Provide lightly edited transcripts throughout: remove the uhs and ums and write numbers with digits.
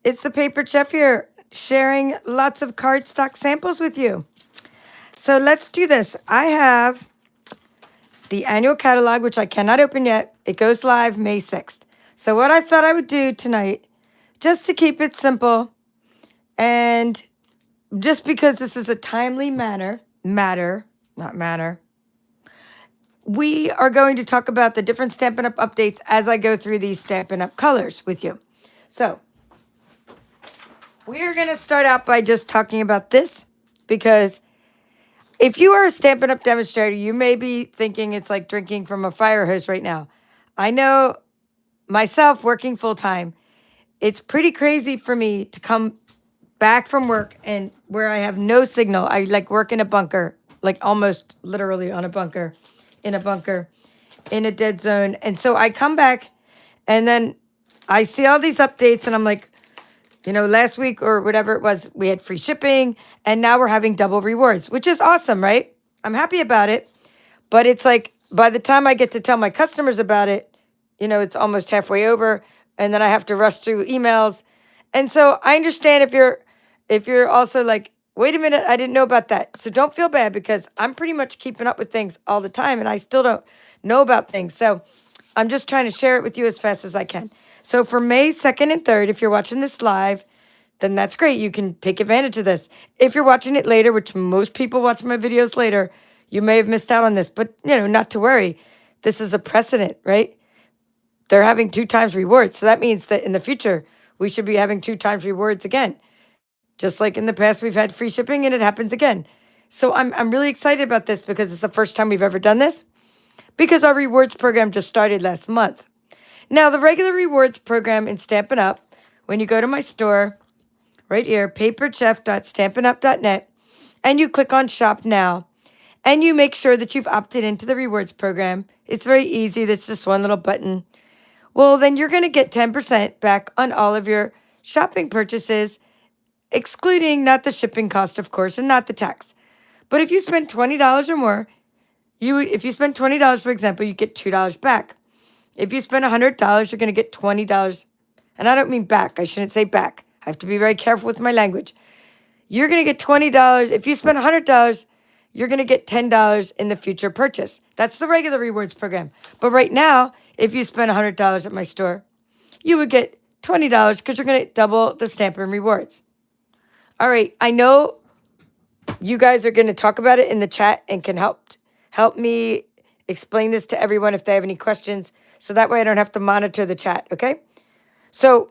It's the Paper Chef here, sharing lots of cardstock samples with you. So let's do this. I have the annual catalog, which I cannot open yet. It goes live May 6th. So what I thought I would do tonight, just to keep it simple, and just because this is a timely matter, we are going to talk about the different Stampin' Up! Updates as I go through these Stampin' Up! Colors with you. So we are going to start out by just talking about this because if you are a Stampin' Up! Demonstrator, you may be thinking it's like drinking from a fire hose right now. I know myself working full time, it's pretty crazy for me to come back from work and where I have no signal. I like work in a bunker, like almost literally on a bunker, in a dead zone. And so I come back and then I see all these updates and I'm like, last week or whatever it was, we had free shipping and now we're having double rewards, which is awesome, right? I'm happy about it. But it's like by the time I get to tell my customers about it, it's almost halfway over and then I have to rush through emails. And so I understand if you're also like, wait a minute, I didn't know about that. So don't feel bad because I'm pretty much keeping up with things all the time and I still don't know about things. So I'm just trying to share it with you as fast as I can. So for May 2nd and 3rd, if you're watching this live, then that's great. You can take advantage of this. If you're watching it later, which most people watch my videos later, you may have missed out on this, but not to worry. This is a precedent, right? They're having 2 times rewards. So that means that in the future, we should be having 2 times rewards again. Just like in the past, we've had free shipping and it happens again. So I'm really excited about this because it's the first time we've ever done this because our rewards program just started last month. Now, the regular rewards program in Stampin' Up, when you go to my store, right here, paperchef.stampinup.net, and you click on Shop Now, and you make sure that you've opted into the rewards program. It's very easy. That's just one little button. Well, then you're going to get 10% back on all of your shopping purchases, excluding not the shipping cost, of course, and not the tax. But if you spend $20 or more, if you spend $20, for example, you get $2 back. If you spend $100, you're going to get $20. And I don't mean back. I shouldn't say back. I have to be very careful with my language. You're going to get $20. If you spend $100, you're going to get $10 in the future purchase. That's the regular rewards program. But right now, if you spend $100 at my store, you would get $20 because you're going to double the Stampin' rewards. All right. I know you guys are going to talk about it in the chat and can help me explain this to everyone if they have any questions. So that way I don't have to monitor the chat, okay? So,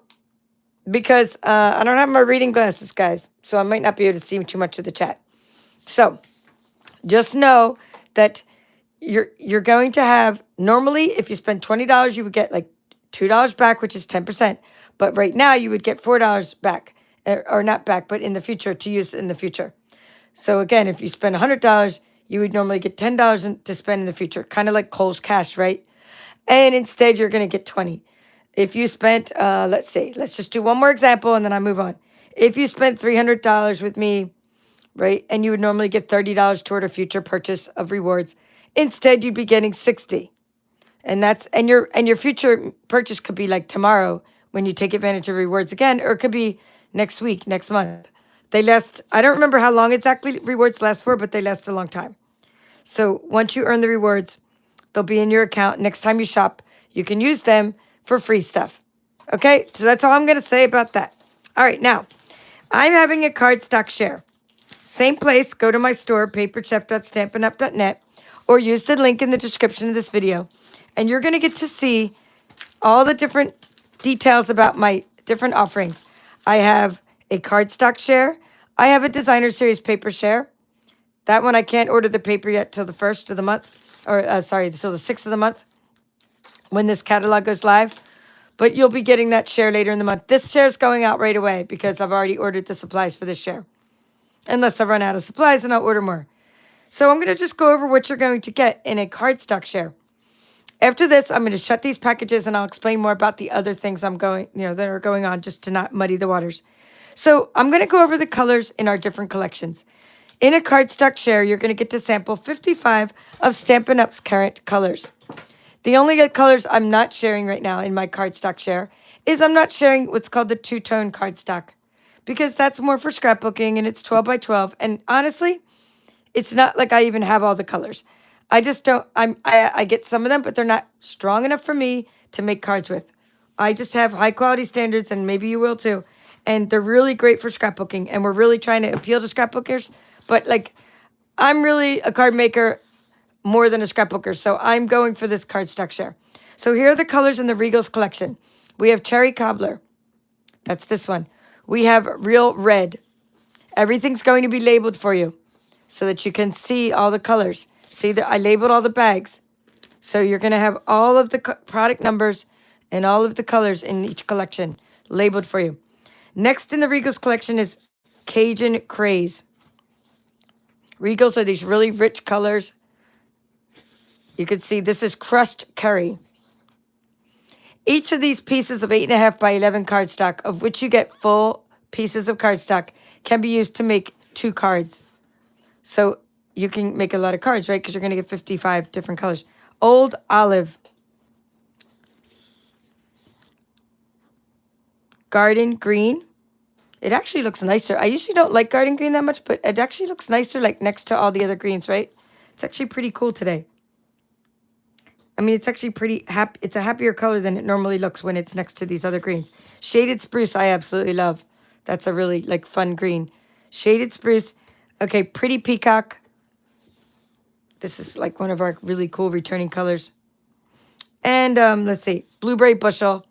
because I don't have my reading glasses, guys, so I might not be able to see too much of the chat. So, just know that you're going to have, normally, if you spend $20, you would get like $2 back, which is 10%. But right now, you would get $4 back, or not back, but in the future, to use in the future. So again, if you spend $100, you would normally get $10 to spend in the future, kind of like Kohl's Cash, right? And instead, you're going to get 20. If you spent, let's just do one more example and then I move on. If you spent $300 with me, right, and you would normally get $30 toward a future purchase of rewards, instead you'd be getting 60. And your future purchase could be like tomorrow when you take advantage of rewards again, or it could be next week, next month. They last, I don't remember how long exactly rewards last for, but they last a long time. So once you earn the rewards, they'll be in your account. Next time you shop, you can use them for free stuff. Okay, so that's all I'm going to say about that. All right, now, I'm having a cardstock share. Same place, go to my store, paperchef.stampinup.net, or use the link in the description of this video. And you're going to get to see all the different details about my different offerings. I have a cardstock share. I have a designer series paper share. That one I can't order the paper yet till the 1st of the month. Or, till the 6th of the month when this catalog goes live. But you'll be getting that share later in the month. This share is going out right away because I've already ordered the supplies for this share. Unless I run out of supplies and I'll order more. So I'm going to just go over what you're going to get in a cardstock share. After this, I'm going to shut these packages and I'll explain more about the other things that are going on just to not muddy the waters. So I'm going to go over the colors in our different collections. In a cardstock share, you're going to get to sample 55 of Stampin' Up's current colors. The only colors I'm not sharing right now in my cardstock share is I'm not sharing what's called the two-tone cardstock because that's more for scrapbooking and it's 12 by 12. And honestly, it's not like I even have all the colors. I just don't, I get some of them, but they're not strong enough for me to make cards with. I just have high quality standards and maybe you will too. And they're really great for scrapbooking and we're really trying to appeal to scrapbookers. But like, I'm really a card maker more than a scrapbooker. So I'm going for this cardstock share. So here are the colors in the Regals collection. We have Cherry Cobbler. That's this one. We have Real Red. Everything's going to be labeled for you so that you can see all the colors. See that I labeled all the bags. So you're going to have all of the product numbers and all of the colors in each collection labeled for you. Next in the Regals collection is Cajun Craze. Regals are these really rich colors. You can see this is crushed curry. Each of these pieces of 8.5 by 11 cardstock, of which you get full pieces of cardstock, can be used to make 2 cards. So you can make a lot of cards, right? Because you're going to get 55 different colors. Old Olive. Garden Green. It actually looks nicer. I usually don't like garden green that much, but it actually looks nicer like next to all the other greens, right? It's actually pretty cool today. I mean, it's actually pretty happy. It's a happier color than it normally looks when it's next to these other greens. Shaded Spruce, I absolutely love. That's a really like fun green. Shaded Spruce. Okay, Pretty Peacock. This is like one of our really cool returning colors. And let's see, Blueberry Bushel.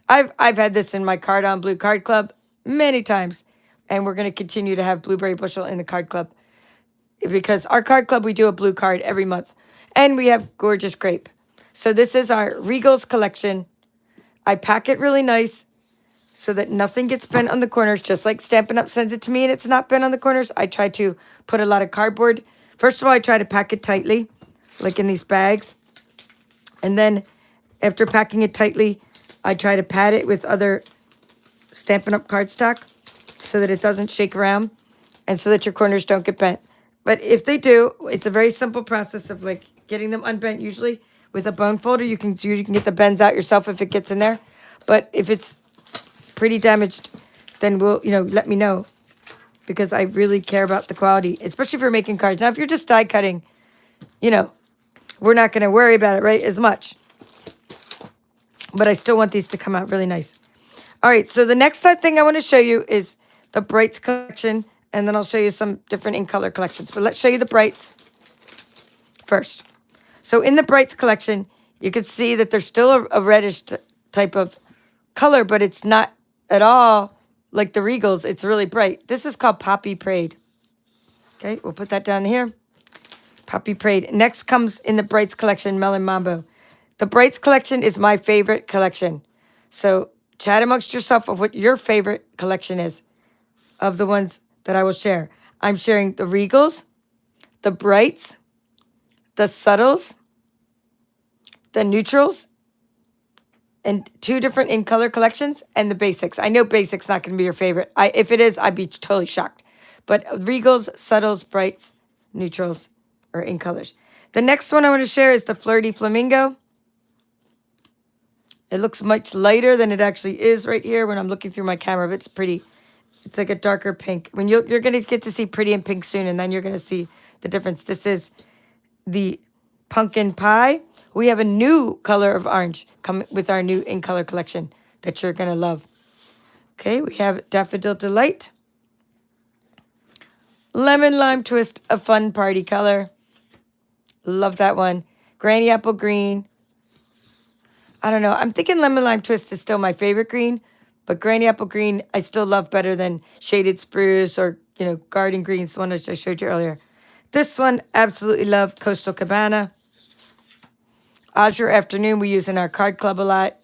I've had this in my Card on Blue Card Club many times, and we're going to continue to have Blueberry Bushel in the card club because our card club, we do a blue card every month, and we have Gorgeous Grape. So this is our Regals collection. I pack it really nice so that nothing gets bent on the corners, just like Stampin' Up! Sends it to me and it's not bent on the corners. I try to put a lot of cardboard. First of all, I try to pack it tightly, like in these bags. And then after packing it tightly, I try to pad it with other Stampin' Up! Cardstock so that it doesn't shake around and so that your corners don't get bent. But if they do, it's a very simple process of like getting them unbent. Usually with a bone folder, you can get the bends out yourself if it gets in there. But if it's pretty damaged, then let me know because I really care about the quality, especially if you're making cards. Now, if you're just die cutting, we're not going to worry about it, right, as much. But I still want these to come out really nice. All right, so the next thing I want to show you is the Brights collection, and then I'll show you some different in color collections. But let's show you the Brights first. So in the Brights collection, you can see that there's still a reddish type of color, but it's not at all like the Regals. It's really bright. This is called Poppy Parade. Okay, we'll put that down here. Poppy Parade. Next comes in the Brights collection, Melon Mambo. The Brights collection is my favorite collection. So chat amongst yourself of what your favorite collection is of the ones that I will share. I'm sharing the Regals, the Brights, the Subtles, the Neutrals, and 2 different in color collections, and the Basics. I know Basics not going to be your favorite. If it is, I'd be totally shocked. But Regals, Subtles, Brights, Neutrals, or in colors. The next one I want to share is the Flirty Flamingo. It looks much lighter than it actually is right here when I'm looking through my camera, but it's pretty. It's like a darker pink. When you're going to get to see pretty and pink soon, and then you're going to see the difference. This is the Pumpkin Pie. We have a new color of orange come with our new in color collection that you're going to love. Okay, we have Daffodil Delight. Lemon Lime Twist, a fun party color. Love that one. Granny Apple Green. I don't know. I'm thinking Lemon Lime Twist is still my favorite green, but Granny Apple Green I still love better than Shaded Spruce or, Garden Greens, the one I showed you earlier. This one, absolutely love Coastal Cabana. Azure Afternoon we use in our card club a lot.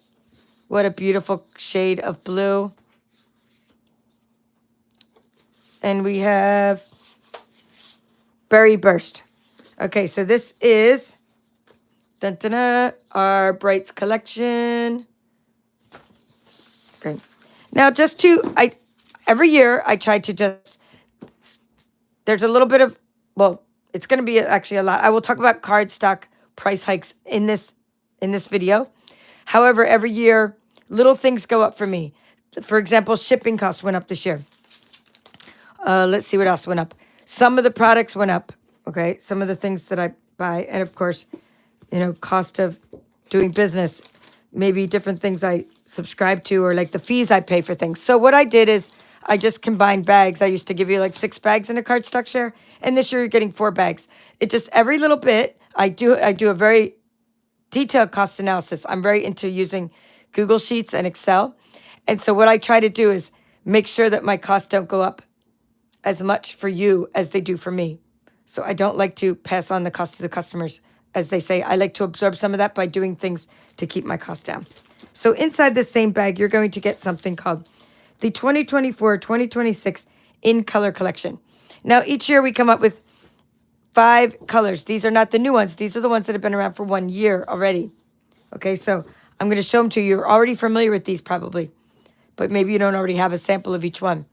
What a beautiful shade of blue. And we have Berry Burst. Okay, so this is our Brights collection. Okay. Now, every year I try to there's a little bit of, it's going to be actually a lot. I will talk about cardstock price hikes in this video. However, every year Little things go up for me. For example, shipping costs went up this year. Let's see what else went up. Some of the products went up. Okay, some of the things that I buy, and of course, cost of doing business, maybe different things I subscribe to, or like the fees I pay for things. So what I did is I just combined bags. I used to give you like 6 bags in a cardstock share, and this year you're getting 4 bags. It just every little bit. I do a very detailed cost analysis. I'm very into using Google Sheets and Excel, and so what I try to do is make sure that my costs don't go up as much for you as they do for me. So I don't like to pass on the cost to the customers. As they say, I like to absorb some of that by doing things to keep my costs down. So inside the same bag, you're going to get something called the 2024-2026 In Color Collection. Now, each year we come up with 5 colors. These are not the new ones. These are the ones that have been around for 1 year already. Okay, so I'm going to show them to you. You're already familiar with these probably, but maybe you don't already have a sample of each one.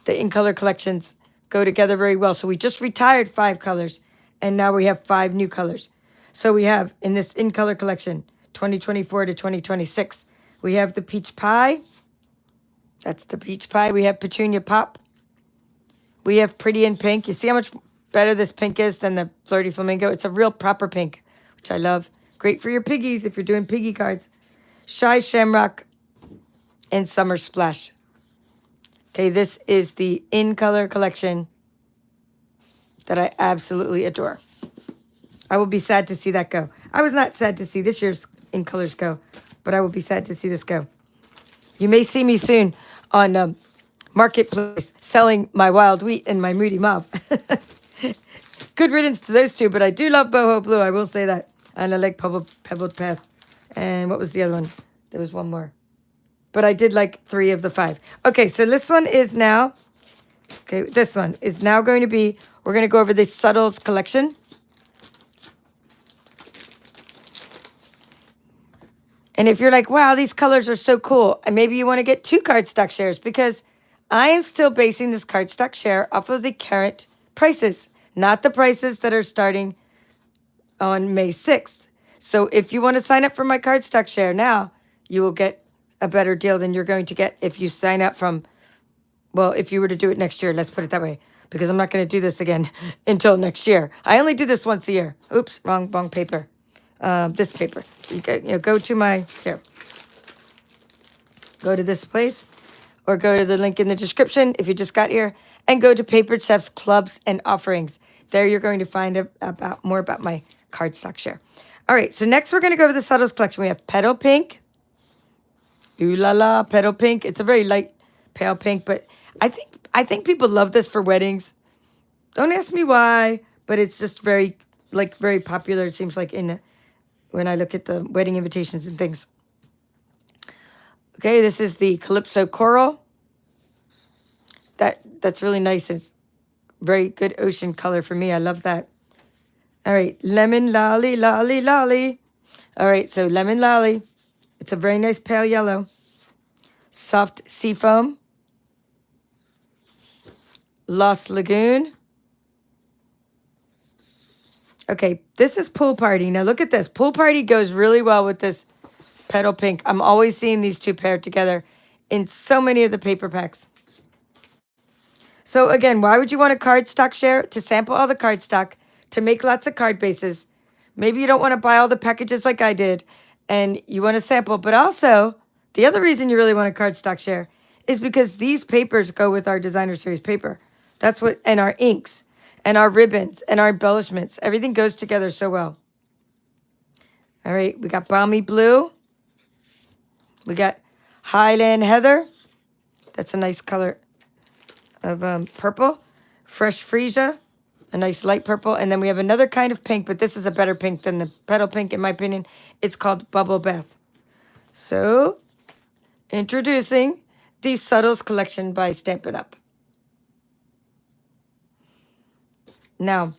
The In Color collections go together very well. So we just retired 5 colors, and now we have 5 new colors. So we have, in this In Color collection, 2024 to 2026, we have the Peach Pie. That's the Peach Pie. We have Petunia Pop. We have Pretty in Pink. You see how much better this pink is than the Flirty Flamingo? It's a real proper pink, which I love. Great for your piggies if you're doing piggy cards. Shy Shamrock and Summer Splash. Okay, this is the In Color collection that I absolutely adore. I will be sad to see that go. I was not sad to see this year's In Colors go, but I will be sad to see this go. You may see me soon on Marketplace selling my Wild Wheat and my Moody Mauve. Good riddance to those 2, but I do love Boho Blue, I will say that. And I like Pebbled Path. And what was the other one? There was one more. But I did like 3 of the 5. Okay, so this one is now, this one is now going to be, we're going to go over the Subtles collection. And if you're like, wow, these colors are so cool, and maybe you want to get 2 cardstock shares, because I am still basing this cardstock share off of the current prices, not the prices that are starting on May 6th. So if you want to sign up for my cardstock share now, you will get a better deal than you're going to get if you sign up from, well, if you were to do it next year, let's put it that way, because I'm not going to do this again until next year. I only do this once a year. Oops, wrong paper. This paper. Go to my, here. Go to this place, or go to the link in the description if you just got here, and go to Paper Chef's Clubs and Offerings. There you're going to find more about my cardstock share. All right, so next we're going to go over the Subtles collection. We have Petal Pink. Ooh la la, Petal Pink. It's a very light pale pink, but I think people love this for weddings. Don't ask me why, but it's just very popular. It seems like when I look at the wedding invitations and things. Okay, this is the Calypso Coral. That's really nice. It's very good ocean color for me. I love that. All right, Lemon Lolly, Lolly, Lolly. All right, so Lemon Lolly. It's a very nice pale yellow. Soft Seafoam. Lost Lagoon. Okay, this is Pool Party. Now look at this. Pool Party goes really well with this Petal Pink. I'm always seeing these 2 paired together in so many of the paper packs. So again, why would you want a cardstock share? To sample all the cardstock, to make lots of card bases. Maybe you don't want to buy all the packages like I did, and you want to sample. But also, the other reason you really want a cardstock share is because these papers go with our designer series paper. That's what, and our inks, and our ribbons, and our embellishments. Everything goes together so well. All right, we got Balmy Blue. We got Highland Heather. That's a nice color of purple. Fresh Freesia, a nice light purple. And then we have another kind of pink, but this is a better pink than the Petal Pink, in my opinion. It's called Bubble Bath. So, introducing the Subtles collection by Stampin' Up. Now,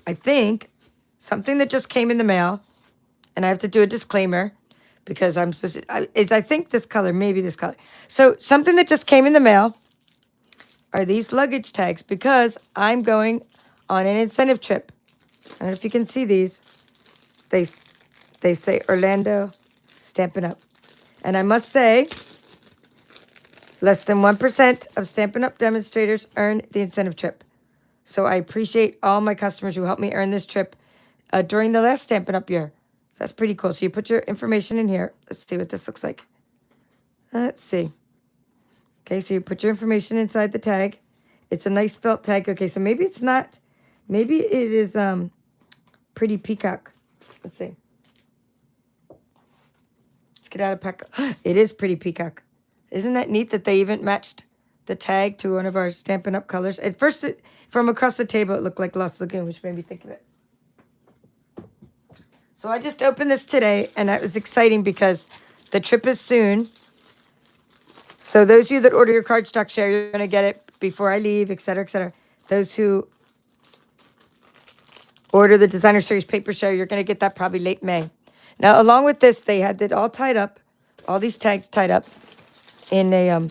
I think something that just came in the mail, and I have to do a disclaimer because I'm supposed to, I think this color, maybe this color. So something that just came in the mail are these luggage tags, because I'm going on an incentive trip. I don't know if you can see these. They say Orlando, Stampin' Up. And I must say, less than 1% of Stampin' Up demonstrators earn the incentive trip. So I appreciate all my customers who helped me earn this trip during the last Stampin' Up year. That's pretty cool. So you put your information in here. Let's see what this looks like. Let's see. Okay, so you put your information inside the tag. It's a nice felt tag. Okay, so maybe it's not, maybe it is Pretty Peacock. Let's see. Let's get out of pack. It is Pretty Peacock. Isn't that neat that they even matched the tag to one of our Stampin' Up colors? At first, from across the table, it looked like Lost Lagoon, which made me think of it. So I just opened this today, and that was exciting because the trip is soon. So those of you that order your cardstock share, you're going to get it before I leave, et cetera, et cetera. Those who order the Designer Series paper share, you're going to get that probably late May. Now, along with this, they had it all tied up, all these tags tied up in a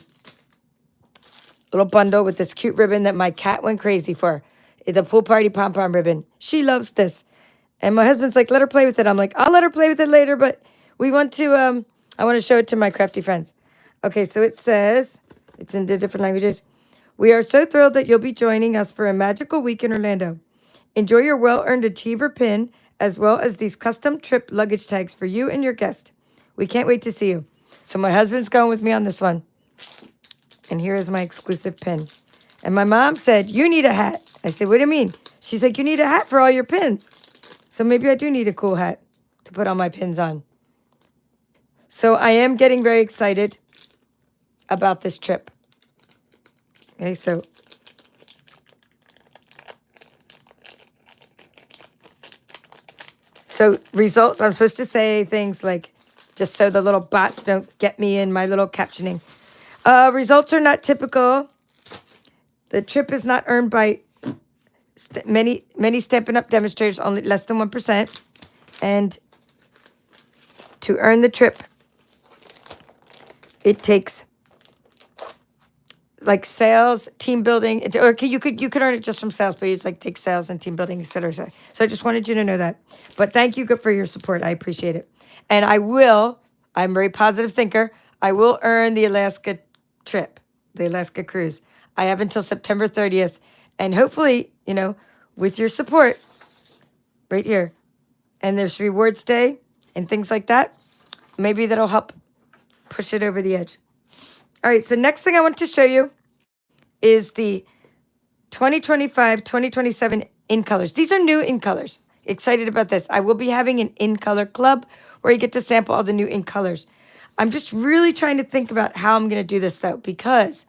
little bundle with this cute ribbon that my cat went crazy for. The pool party pom-pom ribbon. She loves this. And my husband's like, let her play with it. I'm like, I'll let her play with it later, but we want to, I want to show it to my crafty friends. Okay, so it says, it's in the different languages. We are so thrilled that you'll be joining us for a magical week in Orlando. Enjoy your well-earned Achiever pin, as well as these custom trip luggage tags for you and your guest. We can't wait to see you. So my husband's going with me on this one. And here is my exclusive pin. And my mom said, you need a hat. I said, what do you mean? She's like, you need a hat for all your pins. So maybe I do need a cool hat to put all my pins on. So I am getting very excited about this trip. Okay, so results, I'm supposed to say things like, just so the little bots don't get me in my little captioning. Results are not typical. The trip is not earned by many Stampin' Up demonstrators, only less than 1%. And to earn the trip, it takes like sales, team building, or you could earn it just from sales, but it's like take sales and team building, et cetera, et cetera. So I just wanted you to know that. But thank you for your support. I appreciate it. And I'm a very positive thinker. I will earn the Alaska trip, the Alaska cruise. I have until September 30th. And hopefully, with your support right here, and there's rewards day and things like that, maybe that'll help push it over the edge. All right, so next thing I want to show you is the 2025-2027 in colors. These are new in colors. Excited about this. I will be having an in color club where you get to sample all the new in colors. I'm just really trying to think about how I'm going to do this, though, because,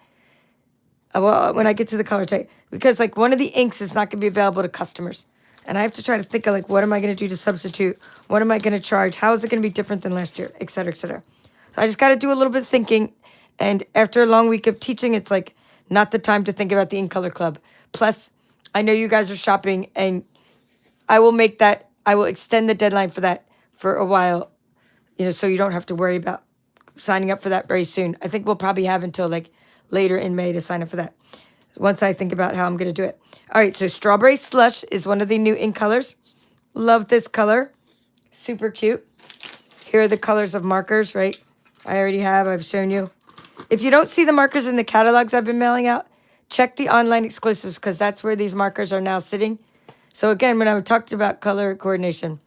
when I get to the color type, because, like, one of the inks is not going to be available to customers. And I have to try to think of, like, what am I going to do to substitute? What am I going to charge? How is it going to be different than last year? Et cetera, et cetera. So I just got to do a little bit of thinking. And after a long week of teaching, it's like not the time to think about the In Color Club. Plus, I know you guys are shopping, and I will extend the deadline for that for a while, so you don't have to worry about signing up for that very soon. I think we'll probably have until like later in May to sign up for that, once I think about how I'm going to do it. All right, so Strawberry Slush is one of the new in colors. Love this color. Super cute. Here are the colors of markers, right? I've shown you. If you don't see the markers in the catalogs I've been mailing out, check the online exclusives, because that's where these markers are now sitting. So again, when I talked about color coordination,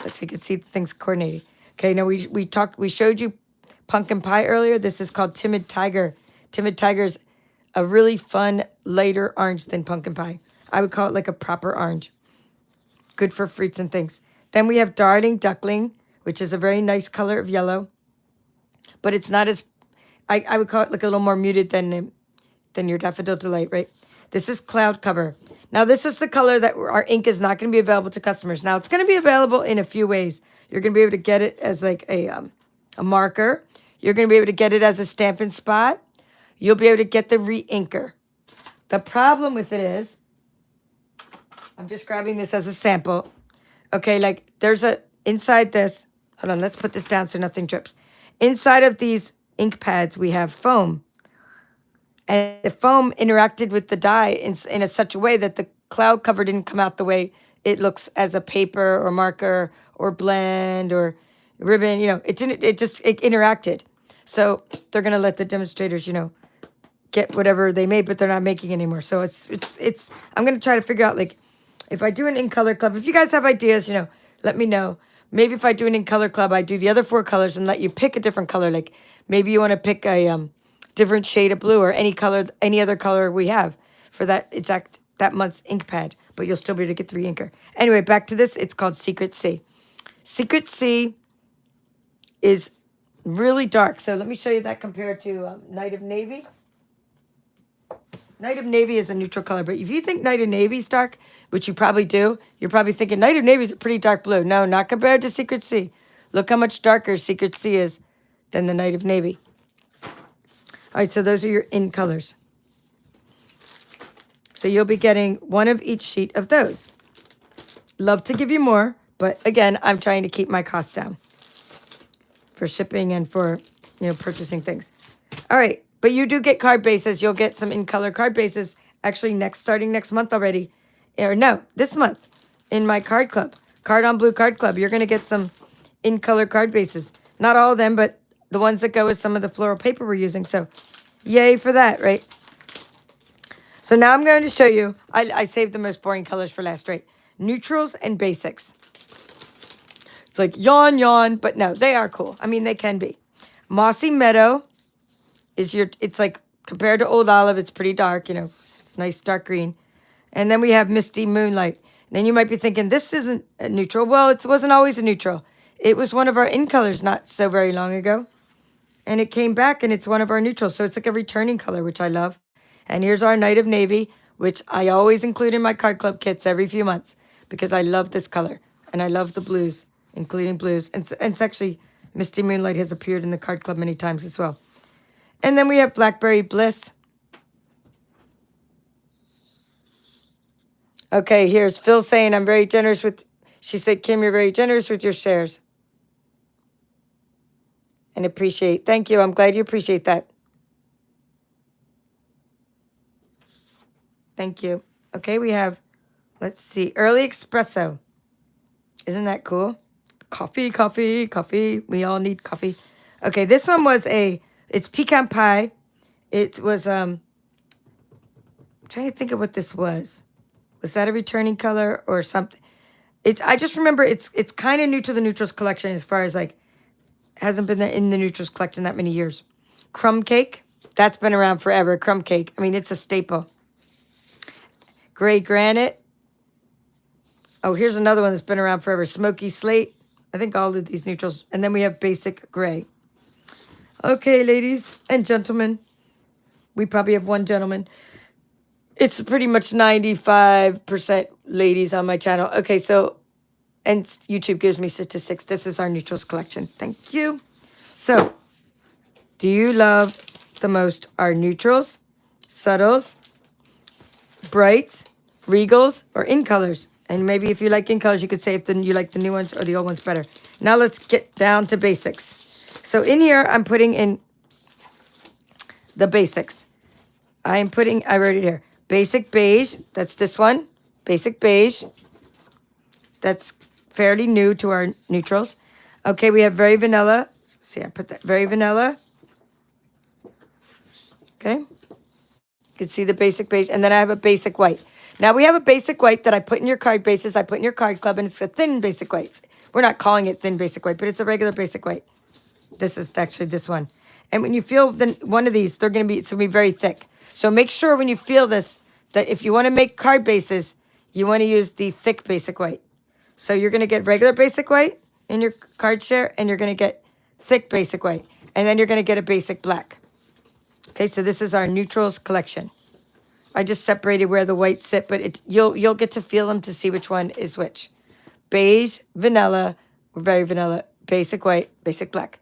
let's see, you can see things coordinating. Okay, now we showed you Pumpkin Pie earlier. This is called Timid Tiger. Timid Tiger is a really fun, lighter orange than Pumpkin Pie. I would call it like a proper orange. Good for fruits and things. Then we have Darling Duckling, which is a very nice color of yellow. But it's not as, I would call it like a little more muted than your Daffodil Delight, right? This is Cloud Cover. Now, this is the color that our ink is not going to be available to customers. Now, it's going to be available in a few ways. You're going to be able to get it as like a marker. You're going to be able to get it as a Stampin' Spot. You'll be able to get the re-inker. The problem with it is, I'm just grabbing this as a sample. Okay, like there's inside this, hold on, let's put this down so nothing drips. Inside of these ink pads, we have foam. And the foam interacted with the dye in such a way that the cloud cover didn't come out the way it looks as a paper or marker or blend or ribbon, it didn't, it interacted. So they're going to let the demonstrators, get whatever they made, but they're not making anymore. So I'm going to try to figure out, like, if I do an in color club, if you guys have ideas, let me know. Maybe if I do an in color club, I do the other 4 colors and let you pick a different color. Like maybe you want to pick a different shade of blue or any color, any other color we have for that month's ink pad, but you'll still be able to get the re-inker. Anyway, back to this. It's called Secret Sea. Secret Sea is really dark. So let me show you that compared to Night of Navy. Night of Navy is a neutral color, but if you think Night of Navy is dark, which you probably do, you're probably thinking Night of Navy is a pretty dark blue. No, not compared to Secret Sea. Look how much darker Secret Sea is than the Night of Navy. All right, so those are your in colors. So you'll be getting 1 of each sheet of those. Love to give you more, but again, I'm trying to keep my costs down for shipping and for, purchasing things. All right, but you do get card bases. You'll get some in color card bases actually starting next month already. Or no, this month in my card club, Card on Blue Card Club. You're going to get some in color card bases. Not all of them, but the ones that go with some of the floral paper we're using. So yay for that, right? So now I'm going to show you, I saved the most boring colors for last, right? Neutrals and basics. It's like yawn, but no, they are cool. I mean, they can be. Mossy Meadow is it's like compared to Old Olive, it's pretty dark, it's nice dark green. And then we have Misty Moonlight. And then you might be thinking, this isn't a neutral. Well, it wasn't always a neutral. It was one of our in colors not so very long ago. And it came back and it's one of our neutrals. So it's like a returning color, which I love. And here's our Night of Navy, which I always include in my card club kits every few months because I love this color. And I love the blues, including blues. And it's actually, Misty Moonlight has appeared in the card club many times as well. And then we have Blackberry Bliss. Okay, here's Phil saying, I'm very generous with, she said, Kim, you're very generous with your shares. And appreciate, thank you. I'm glad you appreciate that. Thank you. Okay, we have, let's see, Early Espresso. Isn't that cool? Coffee. We all need coffee. Okay, this one was it's pecan pie. It was, I'm trying to think of what this was. Was that a returning color or something? I just remember it's kind of new to the Neutrals collection as far as like, hasn't been in the Neutrals collection that many years. Crumb Cake, that's been around forever. Crumb Cake, I mean, it's a staple. Gray Granite. Oh, here's another one that's been around forever. Smoky Slate. I think all of these neutrals. And then we have Basic Gray. Okay, ladies and gentlemen. We probably have one gentleman. It's pretty much 95% ladies on my channel. Okay, so, and YouTube gives me statistics. This is our neutrals collection. Thank you. So, do you love the most our neutrals, subtles, brights, regals, or in colors? And maybe if you like in colors, you could say if you like the new ones or the old ones better. Now let's get down to basics. So in here, I'm putting in the basics. I wrote it here. Basic Beige, that's this one. Basic Beige. That's fairly new to our neutrals. Okay, we have Very Vanilla. See, I put that Very Vanilla. Okay. You can see the Basic Beige. And then I have a Basic White. Now we have a Basic White that I put in your card bases. I put in your card club, and it's a thin Basic White. We're not calling it thin Basic White, but it's a regular Basic White. This is actually this one. And when you feel one of these, it's going to be very thick. So make sure when you feel this, that if you want to make card bases, you want to use the thick Basic White. So you're going to get regular Basic White in your card share, and you're going to get thick Basic White. And then you're going to get a Basic Black. Okay, so this is our neutrals collection. I just separated where the whites sit, but you'll get to feel them to see which one is which. Beige, vanilla, Very Vanilla, Basic White, Basic Black.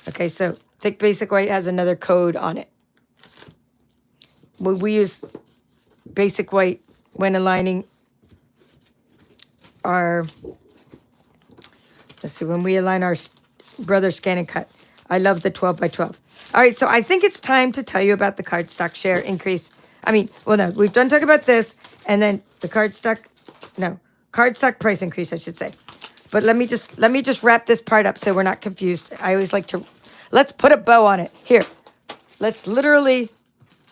Okay, so thick Basic White has another code on it. We use Basic White when aligning our, let's see, when we align our Brother Scan and Cut. I love the 12 by 12. All right, so I think it's time to tell you about the cardstock share increase. I mean, well, no, we've done talk about this, and then the cardstock price increase, I should say. But let me just wrap this part up so we're not confused. I always like to, let's put a bow on it. Here, we're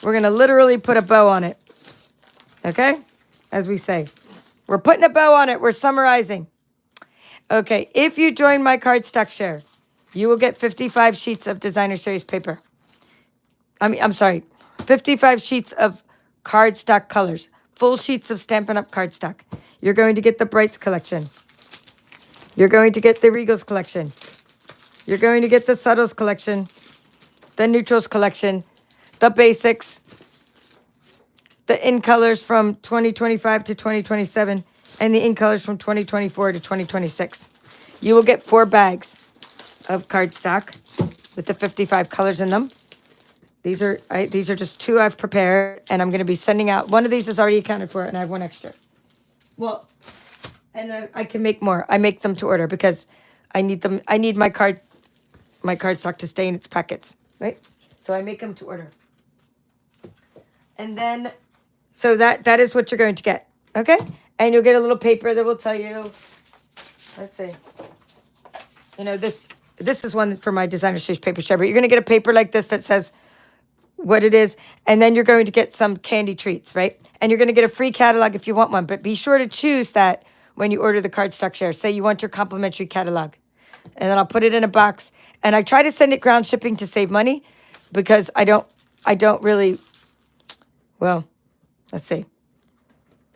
gonna literally put a bow on it. Okay, as we say, we're putting a bow on it. We're summarizing. Okay, if you join my Cardstock share, you will get 55 sheets of designer series paper. I'm sorry, 55 sheets of Cardstock colors, full sheets of Stampin' Up! Cardstock. You're going to get the Brights collection. You're going to get the Regals collection. You're going to get the Subtles collection, the Neutrals collection, the Basics, the in colors from 2025 to 2027, and the in colors from 2024 to 2026. You will get 4 bags of cardstock with the 55 colors in them. These are just 2 I've prepared, and I'm going to be sending out. One of these is already accounted for, and I have 1 extra. Well, and I can make more. I make them to order because I need them. I need my cardstock to stay in its packets, right? So I make them to order. And then, so that is what you're going to get, okay? And you'll get a little paper that will tell you, let's see, you know, this is one for my designer series paper share, but you're going to get a paper like this that says what it is, and then you're going to get some candy treats, right? And you're going to get a free catalog if you want one, but be sure to choose that when you order the Cardstock share. Say you want your complimentary catalog, and then I'll put it in a box, and I try to send it ground shipping to save money because I don't really, well, let's see.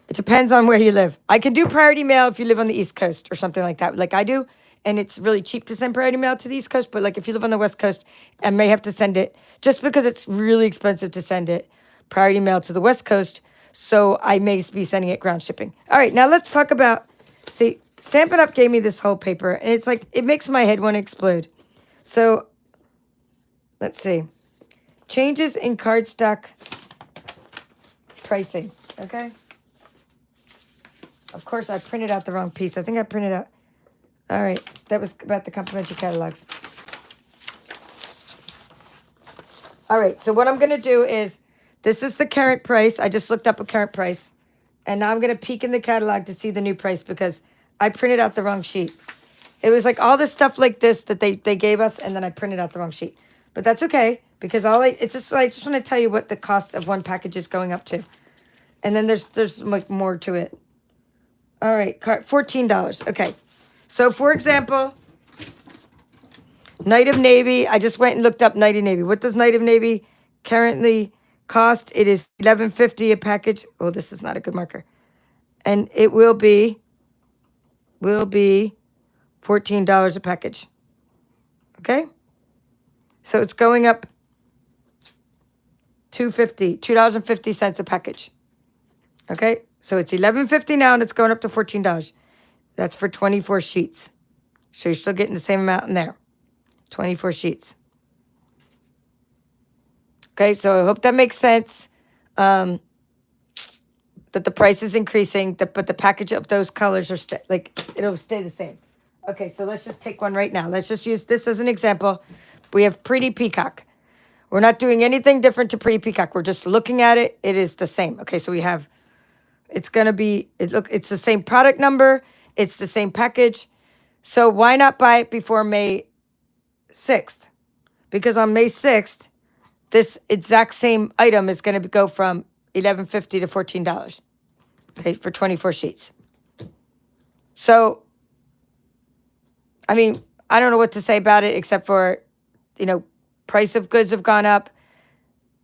It depends on where you live. I can do priority mail if you live on the East Coast or something like that, like I do. And it's really cheap to send priority mail to the East Coast. But like if you live on the West Coast, I may have to send it just because it's really expensive to send it priority mail to the West Coast. So I may be sending it ground shipping. All right, now let's talk about, see, Stampin' Up! Gave me this whole paper. And it's like, it makes my head want to explode. So let's see. Changes in cardstock pricing, okay? Of course, I printed out the wrong piece. I think I printed out. All right, that was about the complimentary catalogs. All right, so what I'm going to do is, this is the current price. I just looked up a current price. And now I'm going to peek in the catalog to see the new price because I printed out the wrong sheet. It was like all this stuff like this that they gave us, and then I printed out the wrong sheet. But that's okay, because I just want to tell you what the cost of one package is going up to. And then there's like more to it. All right, $14. Okay. So, for example, Night of Navy. I just went and looked up Night of Navy. What does Night of Navy currently cost? It is $11.50 a package. Oh, this is not a good marker. And it will be $14 a package. Okay? So it's going up $2.50 a package. Okay? So it's $11.50 now, and it's going up to $14. That's for 24 sheets. So you're still getting the same amount in there. 24 sheets. Okay, so I hope that makes sense. That the price is increasing, but the package of those colors are it'll stay the same. Okay, so let's just take one right now. Let's just use this as an example. We have Pretty Peacock. We're not doing anything different to Pretty Peacock. We're just looking at it. It is the same. Okay, so we have, it's going to be, it's the same product number. It's the same package. So why not buy it before May 6th? Because on May 6th, this exact same item is going to go from $11.50 to $14. Okay, for 24 sheets. So, I mean, I don't know what to say about it except for, price of goods have gone up.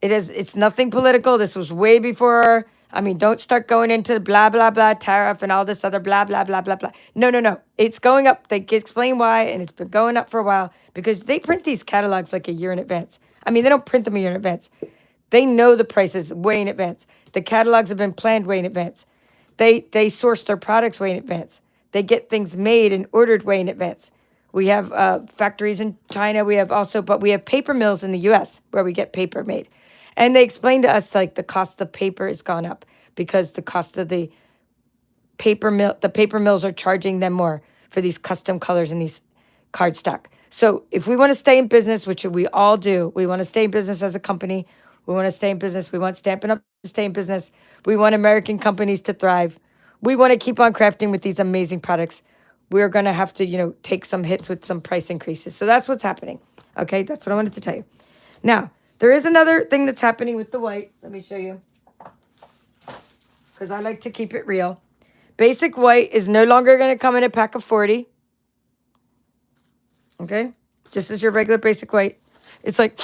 It's nothing political. This was way before. I mean, don't start going into blah, blah, blah, tariff and all this other blah, blah, blah, blah, blah. No. It's going up. They explain why, and it's been going up for a while because they print these catalogs like a year in advance. I mean, they don't print them a year in advance. They know the prices way in advance. The catalogs have been planned way in advance. They source their products way in advance. They get things made and ordered way in advance. We have factories in China. We have paper mills in the U.S. where we get paper made. And they explained to us, like, the cost of paper has gone up because the cost of the paper mills are charging them more for these custom colors and these cardstock. So if we want to stay in business, which we all do, we want to stay in business as a company. We want to stay in business. We want Stampin' Up! To stay in business. We want American companies to thrive. We want to keep on crafting with these amazing products. we're going to have to, take some hits with some price increases. So that's what's happening. Okay, that's what I wanted to tell you. Now, there is another thing that's happening with the white. Let me show you. Because I like to keep it real. Basic white is no longer going to come in a pack of 40. Okay? Just as your regular basic white. It's like,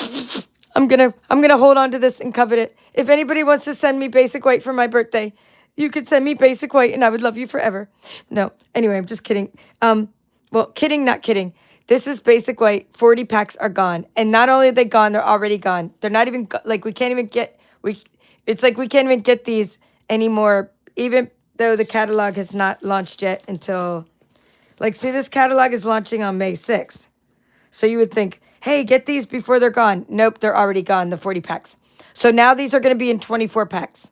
I'm gonna hold on to this and covet it. If anybody wants to send me basic white for my birthday, you could send me basic white and I would love you forever. No, anyway, I'm just kidding. Well, kidding, not kidding. This is basic white. 40 packs are gone. And not only are they gone, they're already gone. They're not even, like, we can't even get, it's like we can't even get these anymore, even though the catalog has not launched yet until, like, see, this catalog is launching on May 6th. So you would think, hey, get these before they're gone. Nope, they're already gone, the 40 packs. So now these are going to be in 24 packs.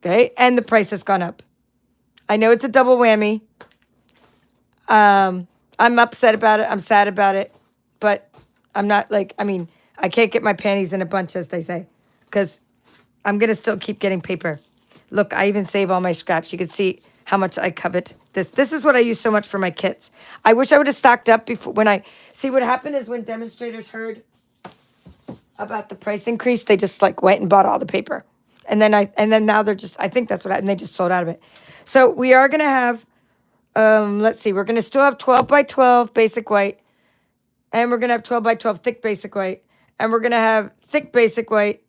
Okay, and the price has gone up. I know it's a double whammy. I'm upset about it. I'm sad about it. But I'm not like, I can't get my panties in a bunch, as they say. Because I'm going to still keep getting paper. Look, I even save all my scraps. You can see how much I covet this. This is what I use so much for my kits. I wish I would have stocked up before. See, what happened is when demonstrators heard about the price increase, they just like went and bought all the paper. And then now they're just, I think that's what happened. They just sold out of it. So we are going to have, let's see, we're going to still have 12 by 12 basic white. And we're going to have 12 by 12 thick basic white. And we're going to have thick basic white.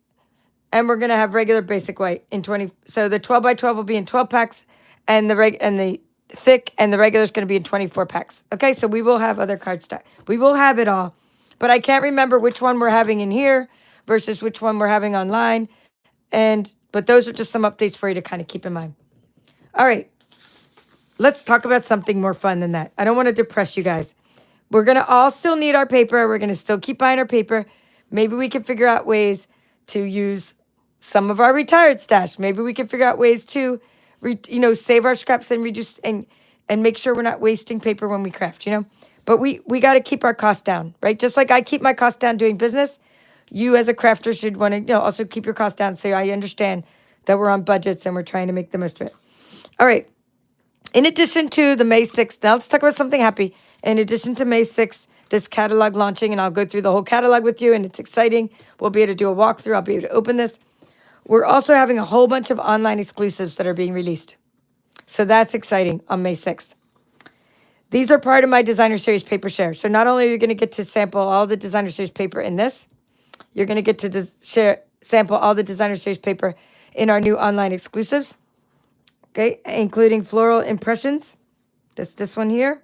And we're going to have regular basic white in 20. So the 12 by 12 will be in 12 packs. And the thick and the regular is going to be in 24 packs. Okay, so we will have other cardstock. We will have it all. But I can't remember which one we're having in here versus which one we're having online. But those are just some updates for you to kind of keep in mind. All right, let's talk about something more fun than that. I don't want to depress you guys. We're going to all still need our paper. We're going to still keep buying our paper. Maybe we can figure out ways to use some of our retired stash. Maybe we can figure out ways to save our scraps and reduce and make sure we're not wasting paper when we craft, But we got to keep our costs down, right? Just like I keep my costs down doing business, you as a crafter should want to, also keep your costs down so I understand that we're on budgets and we're trying to make the most of it. All right. In addition to the May 6th, now let's talk about something happy. In addition to May 6th, this catalog launching, and I'll go through the whole catalog with you, and it's exciting. We'll be able to do a walkthrough. I'll be able to open this. We're also having a whole bunch of online exclusives that are being released. So that's exciting on May 6th. These are part of my Designer Series paper share. So not only are you going to get to sample all the Designer Series paper in this, you're going to get to sample all the Designer Series paper in our new online exclusives. Okay, including floral impressions. This one here.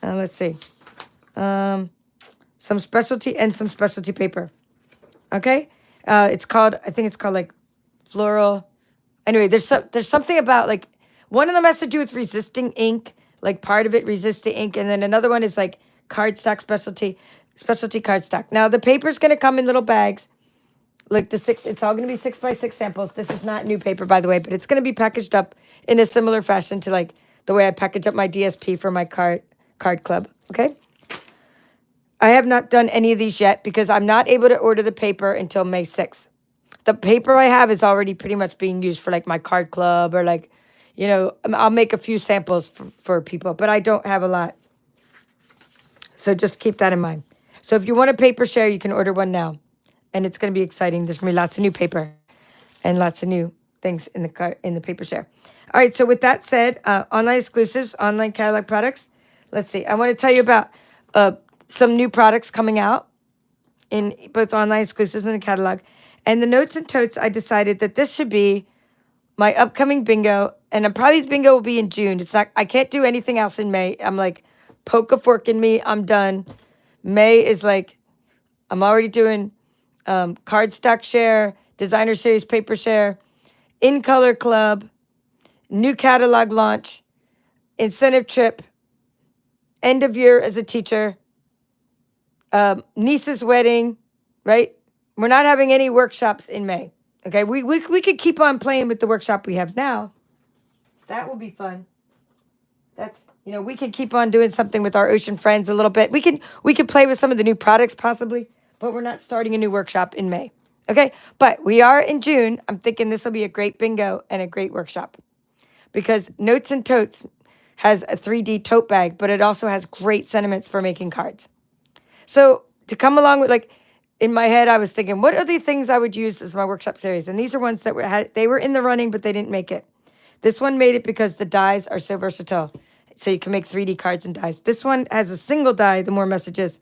Let's see. Some specialty paper. Okay? I think it's called like floral. Anyway, there's something about like, one of them has to do with resisting ink, like part of it resists the ink, and then another one is like cardstock specialty cardstock. Now the paper's gonna come in little bags, like it's all gonna be 6x6 samples. This is not new paper, by the way, but it's gonna be packaged up in a similar fashion to like the way I package up my DSP for my card club. Okay. I have not done any of these yet because I'm not able to order the paper until May 6th. The paper I have is already pretty much being used for like my card club or like, I'll make a few samples for people, but I don't have a lot. So just keep that in mind. So if you want a paper share, you can order one now. And it's going to be exciting. There's going to be lots of new paper and lots of new things in the paper share. All right, so with that said, online exclusives, online catalog products. Let's see. I want to tell you about some new products coming out in both online exclusives and the catalog. And the notes and totes, I decided that this should be my upcoming bingo. And probably the bingo will be in June. I can't do anything else in May. I'm like, poke a fork in me. I'm done. May is like, I'm already doing cardstock share, Designer Series paper share, in color club, new catalog launch, incentive trip, end of year as a teacher, niece's wedding, right? We're not having any workshops in May. Okay, we could keep on playing with the workshop we have now. That will be fun. That's, we can keep on doing something with our ocean friends a little bit. We could play with some of the new products possibly, but we're not starting a new workshop in May. Okay, but we are in June. I'm thinking this will be a great bingo and a great workshop because Notes and Totes has a 3D tote bag, but it also has great sentiments for making cards. So to come along with, like, in my head, I was thinking, what are the things I would use as my workshop series? And these are ones that they were in the running, but they didn't make it. This one made it because the dies are so versatile. So you can make 3D cards and dies. This one has a single die, the more messages.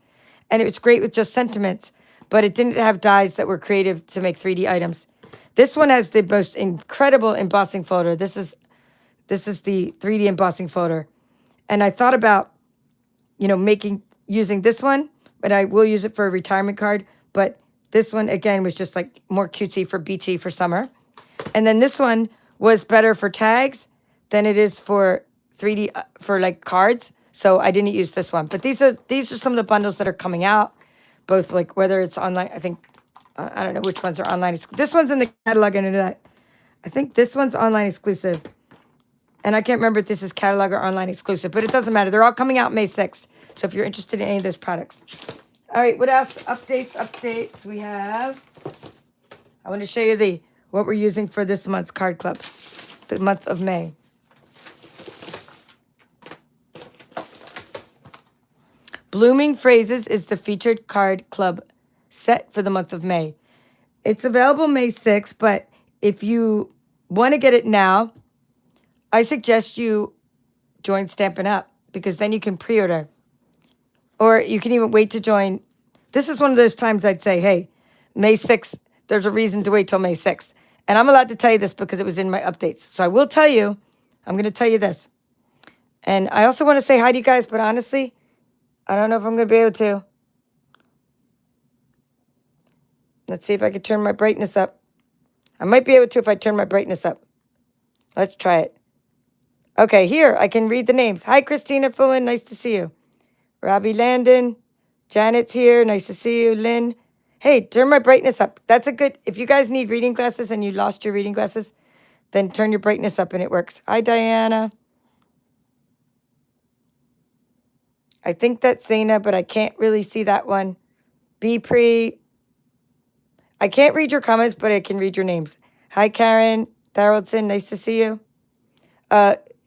And it's great with just sentiments, but it didn't have dies that were creative to make 3D items. This one has the most incredible embossing folder. This is the 3D embossing folder. And I thought about, using this one, but I will use it for a retirement card. But this one, again, was just like more cutesy for beachy for summer. And then this one was better for tags than it is for 3D, for like cards. So I didn't use this one. But these are some of the bundles that are coming out, both like whether it's online. I think, I don't know which ones are online. This one's in the catalog and that. I think this one's online exclusive. And I can't remember if this is catalog or online exclusive, but it doesn't matter. They're all coming out May 6th. So if you're interested in any of those products. All right, what else? Updates we have. I want to show you what we're using for this month's card club, the month of May. Blooming Phrases is the featured card club set for the month of May. It's available May 6th, but if you want to get it now, I suggest you join Stampin' Up! Because then you can pre-order. Or you can even wait to join. This is one of those times I'd say, hey, May 6th, there's a reason to wait till May 6th. And I'm allowed to tell you this because it was in my updates. So I will tell you, I'm going to tell you this. And I also want to say hi to you guys, but honestly, I don't know if I'm going to be able to. Let's see if I can turn my brightness up. I might be able to if I turn my brightness up. Let's try it. Okay, here, I can read the names. Hi, Christina Fullen. Nice to see you. Robbie Landon. Janet's here. Nice to see you. Lynn. Hey, turn my brightness up. That's a good... If you guys need reading glasses and you lost your reading glasses, then turn your brightness up and it works. Hi, Diana. I think that's Zaina, but I can't really see that one. Pre. I can't read your comments, but I can read your names. Hi, Karen Tharaldson. Nice to see you.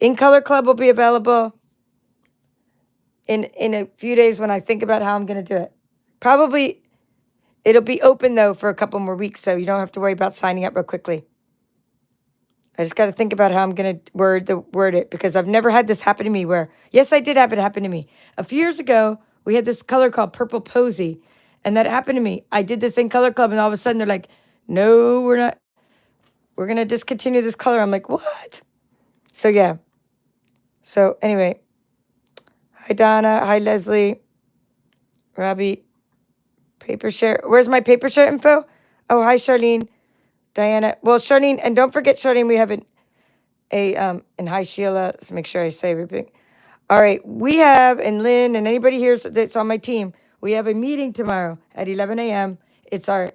In Color Club will be available in a few days when I think about how I'm going to do it. Probably it'll be open, though, for a couple more weeks, so you don't have to worry about signing up real quickly. I just got to think about how I'm going to word it, because I've never had this happen to me where, yes, I did have it happen to me. A few years ago, we had this color called Purple Posy, and that happened to me. I did this in Color Club, and all of a sudden they're like, no, we're not. We're going to discontinue this color. I'm like, what? So, yeah. So, anyway. Hi, Donna. Hi, Leslie. Robbie. Paper share. Where's my paper share info? Oh, hi, Charlene. Diana. Well, Charlene, and don't forget, Charlene, we have and hi, Sheila. Let's make sure I say everything. All right. We have, and Lynn, and anybody here that's on my team, we have a meeting tomorrow at 11 a.m. It's our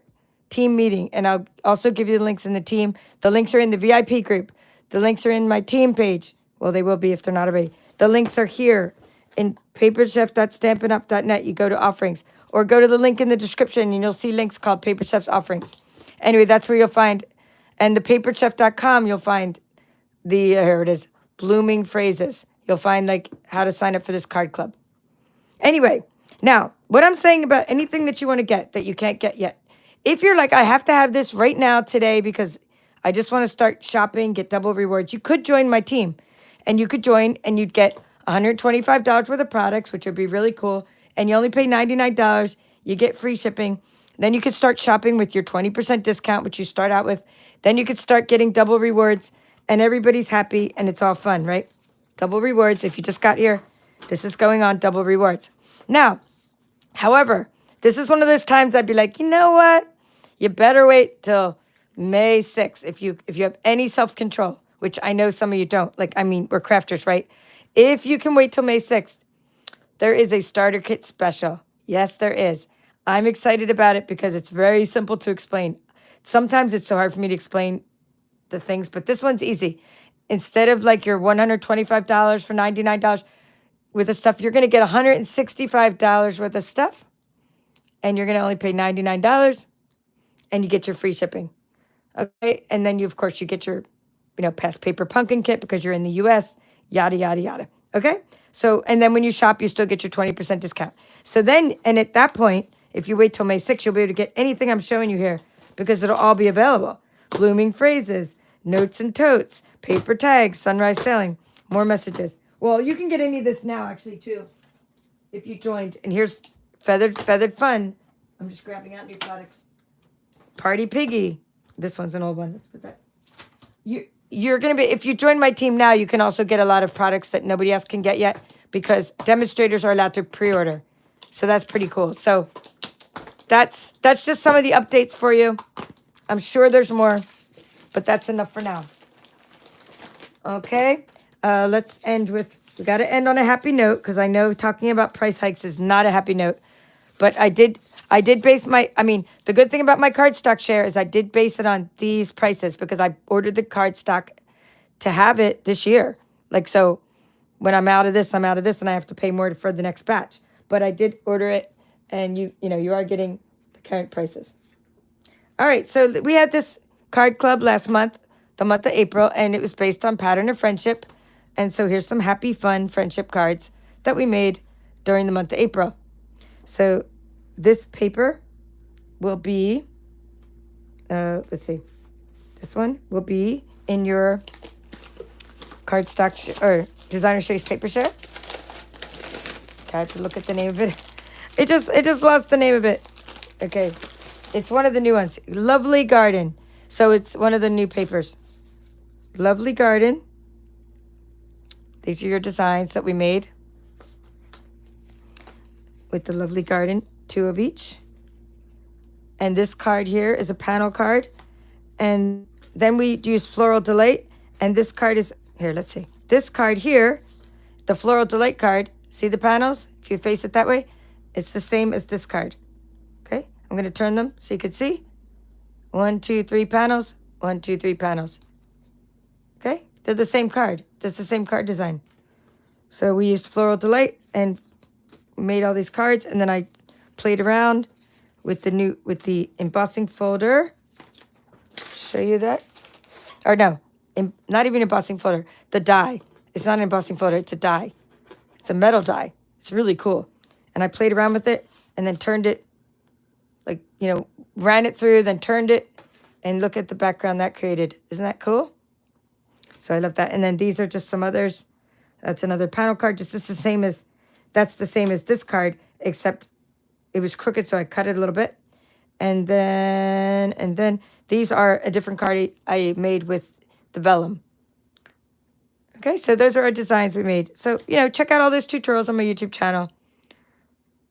team meeting, and I'll also give you the links in the team. The links are in the VIP group. The links are in my team page. Well, they will be if they're not already. The links are here in paperchef.stampinup.net. You go to offerings, or go to the link in the description, and you'll see links called Paper Chef's Offerings. Anyway, that's where you'll find, and the paperchef.com, you'll find here it is, Blooming Phrases. You'll find like how to sign up for this card club. Anyway, now, what I'm saying about anything that you want to get that you can't get yet, if you're like, I have to have this right now today because I just want to start shopping, get double rewards, you could join my team. And you could join and you'd get $125 worth of products, which would be really cool. And you only pay $99. You get free shipping. Then you could start shopping with your 20% discount, which you start out with. Then you could start getting double rewards and everybody's happy and it's all fun, right? Double rewards. If you just got here, this is going on, double rewards. Now, however, this is one of those times I'd be like, you know what? You better wait till May 6th if you have any self-control, which I know some of you don't. Like, I mean, we're crafters, right? If you can wait till May 6th, there is a starter kit special. Yes, there is. I'm excited about it because it's very simple to explain. Sometimes it's so hard for me to explain the things, but this one's easy. Instead of like your $125 for $99 with the stuff, you're going to get $165 worth of stuff, and you're going to only pay $99, and you get your free shipping. Okay, and then you, of course, you get your, past paper pumpkin kit because you're in the U.S., yada, yada, yada. Okay? So, and then when you shop, you still get your 20% discount. So then, and at that point, if you wait till May 6th, you'll be able to get anything I'm showing you here because it'll all be available. Blooming phrases, notes and totes, paper tags, sunrise sailing, more messages. Well, you can get any of this now, actually, too, if you joined. And here's Feathered Fun. I'm just grabbing out new products. Party Piggy. This one's an old one. Let's put that. You're going to be, if you join my team now, you can also get a lot of products that nobody else can get yet because demonstrators are allowed to pre-order. So that's pretty cool. So that's just some of the updates for you. I'm sure there's more, but that's enough for now. Okay. Let's end with, we got to end on a happy note because I know talking about price hikes is not a happy note, but I did base the good thing about my cardstock share is I did base it on these prices because I ordered the cardstock to have it this year. Like, so when I'm out of this, and I have to pay more for the next batch. But I did order it, and you are getting the current prices. All right, so we had this card club last month, the month of April, and it was based on Pattern of Friendship. And so here's some happy, fun friendship cards that we made during the month of April. So this paper will be, let's see, this one will be in your cardstock or designer shapes paper share. I have to look at the name of it. It just lost the name of it. Okay, it's one of the new ones. Lovely Garden. So it's one of the new papers. Lovely Garden. These are your designs that we made with the Lovely Garden, 2 of each. And this card here is a panel card. And then we use Floral Delight. And this card is, here, let's see. This card here, the Floral Delight card, see the panels? If you face it that way, it's the same as this card. Okay, I'm going to turn them so you can see. 1, 2, 3 panels. 1, 2, 3 panels. Okay, they're the same card. That's the same card design. So we used Floral Delight and made all these cards, and then I played around with the embossing folder. Show you that. Or no, not even embossing folder. The die. It's not an embossing folder. It's a die. It's a metal die. It's really cool. And I played around with it and then turned it, like, ran it through, then turned it, and look at the background that created. Isn't that cool? So I love that. And then these are just some others. That's another panel card. That's the same as this card, except it was crooked, so I cut it a little bit. And then these are a different card I made with the vellum. Okay, so those are our designs we made. So, check out all those tutorials on my YouTube channel.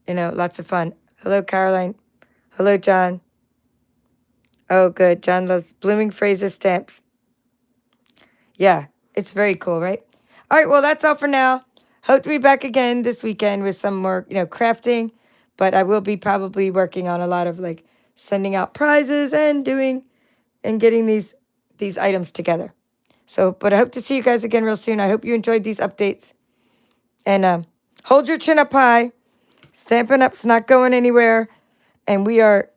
Lots of fun. Hello, Caroline. Hello, John. Oh, good. John loves blooming phrases stamps. Yeah, it's very cool, right? All right, well, that's all for now. Hope to be back again this weekend with some more, crafting. But I will be probably working on a lot of, sending out prizes and getting these items together. So, but I hope to see you guys again real soon. I hope you enjoyed these updates. And hold your chin up high. Stampin' Up's not going anywhere. And we are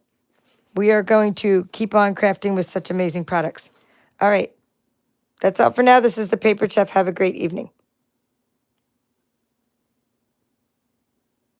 going to keep on crafting with such amazing products. All right. That's all for now. This is the Paper Chef. Have a great evening.